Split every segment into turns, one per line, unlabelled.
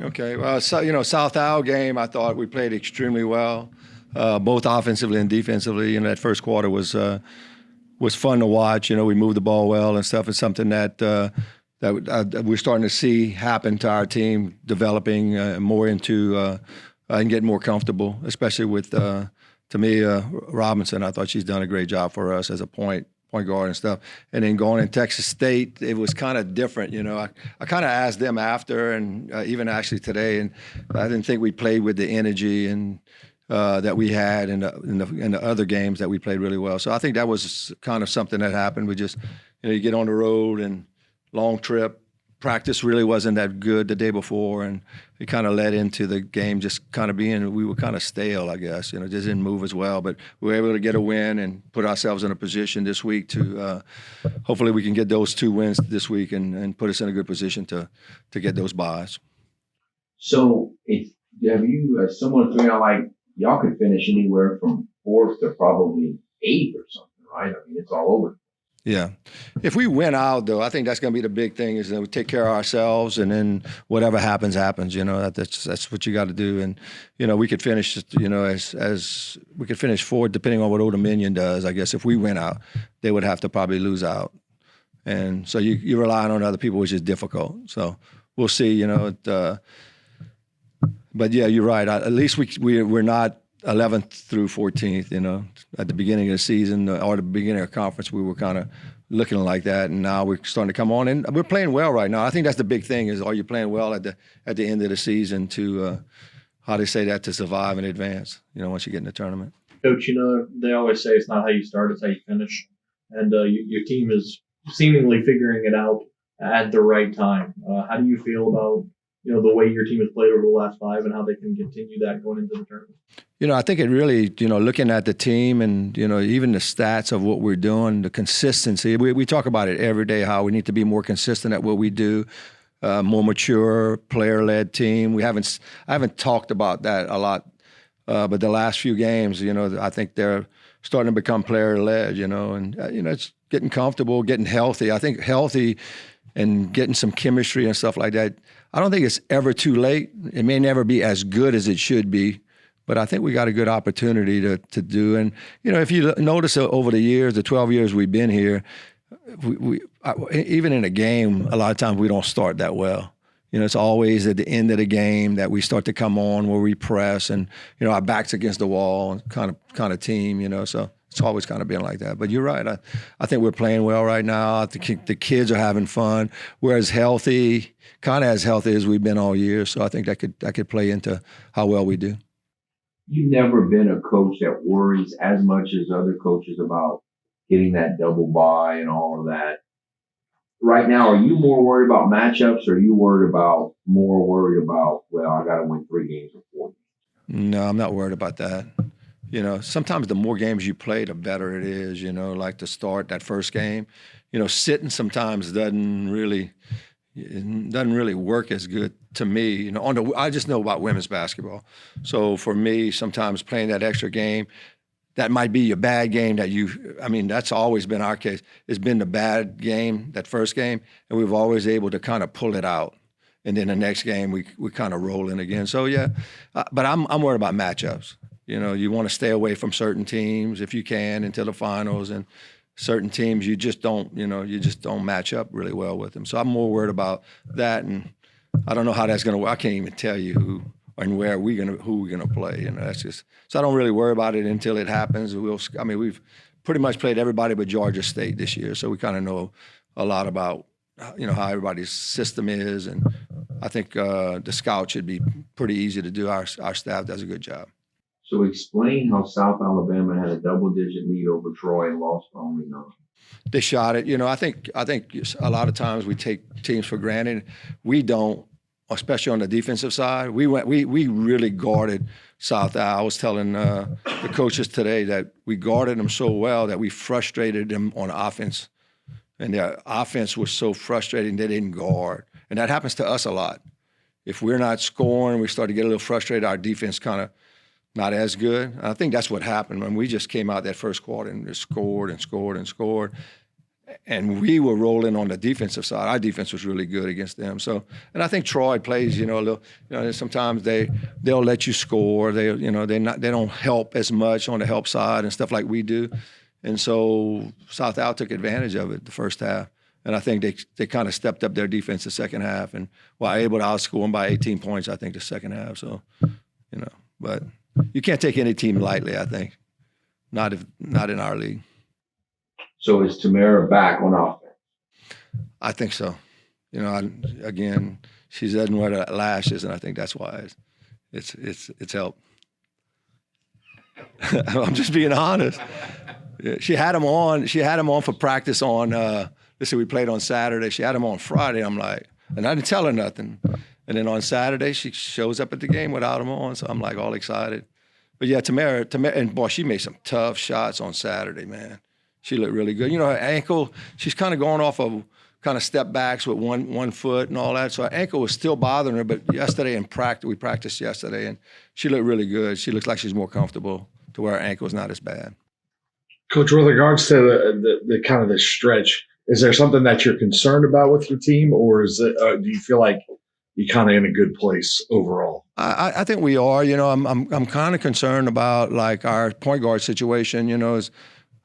Okay. Well, so, South Al game, I thought we played extremely well, both offensively and defensively. That first quarter was fun to watch. We moved the ball well and stuff. It's something that we're starting to see happen to our team, developing more into and getting more comfortable, especially with Tamia Robinson. I thought she's done a great job for us as a point guard and stuff. And then going in Texas State, it was kind of different. I kind of asked them after, and even actually today, and I didn't think we played with the energy and that we had in the other games that we played really well. So I think that was kind of something that happened. We just, you get on the road and long trip. Practice really wasn't that good the day before, and it kind of led into the game just kind of we were kind of stale, I guess. Just didn't move as well. But we were able to get a win and put ourselves in a position this week to hopefully we can get those 2 wins this week and put us in a good position to get those buys.
So have you someone figuring out like y'all could finish anywhere from 4th to probably 8th or something, right? I mean, it's all over.
Yeah. If we win out, though, I think that's going to be the big thing is that we take care of ourselves, and then whatever happens, happens. That's what you got to do. And, we could finish, as we could finish 4th, depending on what Old Dominion does. I guess if we win out, they would have to probably lose out. And so you're relying on other people, which is difficult. So we'll see, but yeah, you're right. At least we're not 11th through 14th, at the beginning of the season or the beginning of conference, we were kind of looking like that, and now we're starting to come on, and we're playing well right now. I think that's the big thing is, are you playing well at the end of the season to, how they say that, to survive and advance, once you get in the tournament.
Coach, they always say it's not how you start, it's how you finish, and your team is seemingly figuring it out at the right time. How do you feel about the way your team has played over the last 5 and how they can continue that going into the tournament?
I think it really, looking at the team and, even the stats of what we're doing, the consistency, we talk about it every day, how we need to be more consistent at what we do, more mature, player-led team. I haven't talked about that a lot, but the last few games, I think they're starting to become player-led, and, it's getting comfortable, getting healthy. I think healthy and getting some chemistry and stuff like that. I don't think it's ever too late. It may never be as good as it should be, but I think we got a good opportunity to do. And, if you notice over the years, the 12 years we've been here, even in a game, a lot of times we don't start that well. It's always at the end of the game that we start to come on where we press and, our back's against the wall kind of team, so it's always kind of been like that. But you're right. I think we're playing well right now. I think the kids are having fun. We're kind of as healthy as we've been all year. So I think that could play into how well we do.
You've never been a coach that worries as much as other coaches about getting that double bye and all of that. Right now, are you more worried about matchups, or are you more worried about, well, I got to win 3 games or 4?
No, I'm not worried about that. Sometimes the more games you play, the better it is, like to start that first game. Sitting sometimes doesn't really work as good to me. I just know about women's basketball. So for me, sometimes playing that extra game, that might be your bad game that's always been our case. It's been the bad game, that first game, and we've always able to kind of pull it out. And then the next game, we kind of roll in again. So, yeah, but I'm worried about matchups. You want to stay away from certain teams if you can until the finals, and certain teams you just don't match up really well with them. So I'm more worried about that, and I don't know how that's going to work. I can't even tell you who and who we're gonna play. That's just so I don't really worry about it until it happens. We've pretty much played everybody but Georgia State this year, so we kind of know a lot about how everybody's system is, and I think the scout should be pretty easy to do. Our staff does a good job.
So explain how South Alabama had a double-digit lead over Troy and lost only 9.
They shot it. I think a lot of times we take teams for granted. We don't, especially on the defensive side. We really guarded South Al. I was telling the coaches today that we guarded them so well that we frustrated them on offense. And their offense was so frustrating they didn't guard. And that happens to us a lot. If we're not scoring, we start to get a little frustrated. Our defense kind of not as good. I think that's what happened when we just came out that first quarter and just scored and scored and scored. and we were rolling on the defensive side. Our defense was really good against them. So, and I think Troy plays, a little, sometimes they'll let you score. They don't help as much on the help side and stuff like we do. And so South Al took advantage of it the first half. And I think they kind of stepped up their defense the second half and were able to outscore them by 18 points, I think, the second half. So, but you can't take any team lightly, I think. Not in our league.
So is Tamara back on offense?
I think so. Again, she doesn't wear the lashes, and I think that's why it's helped. I'm just being honest. She had him on. She had him on for practice on. We played on Saturday. She had him on Friday. I'm like, and I didn't tell her nothing. And then on Saturday, she shows up at the game without him on. So I'm like all excited. But yeah, Tamara, and boy, she made some tough shots on Saturday, man. She looked really good. Her ankle, she's kind of going off of kind of step backs with one foot and all that. So her ankle was still bothering her. But yesterday we practiced yesterday, and she looked really good. She looks like she's more comfortable to where her ankle is not as bad.
Coach, with regards to the kind of the stretch, is there something that you're concerned about with your team, or is it? Do you feel like you're kind of in a good place overall?
I think we are. I'm kind of concerned about like our point guard situation.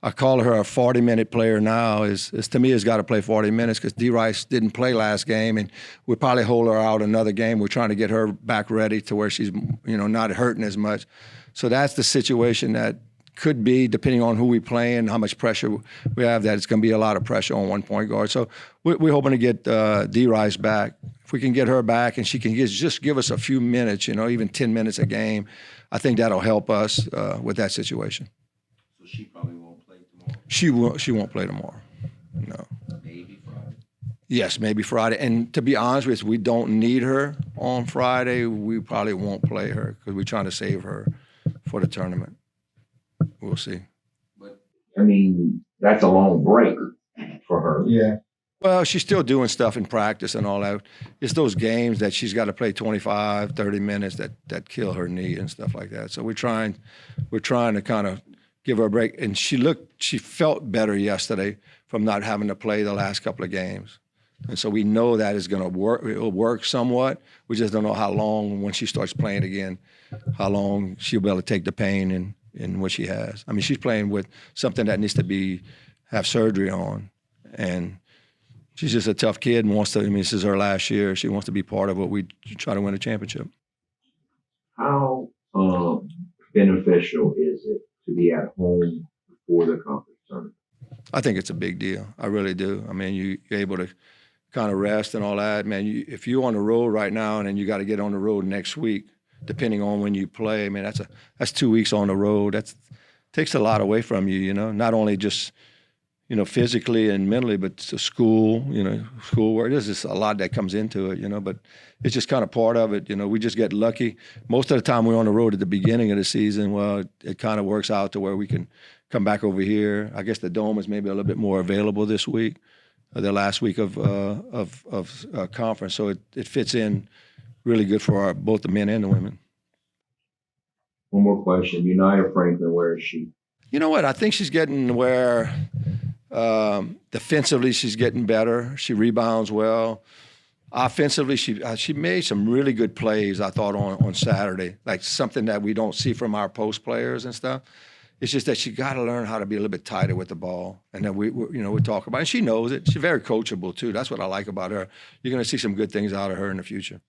I call her a 40-minute player now. Is to me has got to play 40 minutes because D. Rice didn't play last game, and we'll probably hold her out another game. We're trying to get her back ready to where she's not hurting as much. So that's the situation that could be, depending on who we play and how much pressure we have, that it's going to be a lot of pressure on one point guard. So we're hoping to get D. Rice back. If we can get her back and she can just give us a few minutes, even 10 minutes a game, I think that'll help us with that situation.
So she probably won't play tomorrow?
She won't play tomorrow, no.
Maybe Friday?
Yes, maybe Friday. And to be honest with you, we don't need her on Friday. We probably won't play her because we're trying to save her for the tournament. We'll see.
But
That's a long break for her.
Yeah.
Well, she's still doing stuff in practice and all that. It's those games that she's got to play 25, 30 minutes that kill her knee and stuff like that. So we're trying to kind of give her a break. And she felt better yesterday from not having to play the last couple of games. And so we know that is going to work. It'll work somewhat. We just don't know how long, when she starts playing again, how long she'll be able to take the pain and what she has. She's playing with something that needs to have surgery on. And she's just a tough kid and wants to, this is her last year. She wants to be part of what we try to win a championship.
How beneficial is it to be at home before the conference tournament?
I think it's a big deal. I really do. You're able to kind of rest and all that. Man, if you're on the road right now and then you got to get on the road next week, depending on when you play, that's 2 weeks on the road. That takes a lot away from you, not only just, physically and mentally, but to schoolwork. There's just a lot that comes into it, but it's just kind of part of it. We just get lucky. Most of the time we're on the road at the beginning of the season. Well, it kind of works out to where we can come back over here. I guess the Dome is maybe a little bit more available this week, the last week of conference. So it fits in really good for both the men and the women.
One more question. United Franklin, where is she?
You know what? I think she's getting where defensively she's getting better. She rebounds well. Offensively, she made some really good plays, I thought, on Saturday, like something that we don't see from our post players and stuff. It's just that she got to learn how to be a little bit tighter with the ball, and then we talk about it. And she knows it. She's very coachable too. That's what I like about her. You're going to see some good things out of her in the future.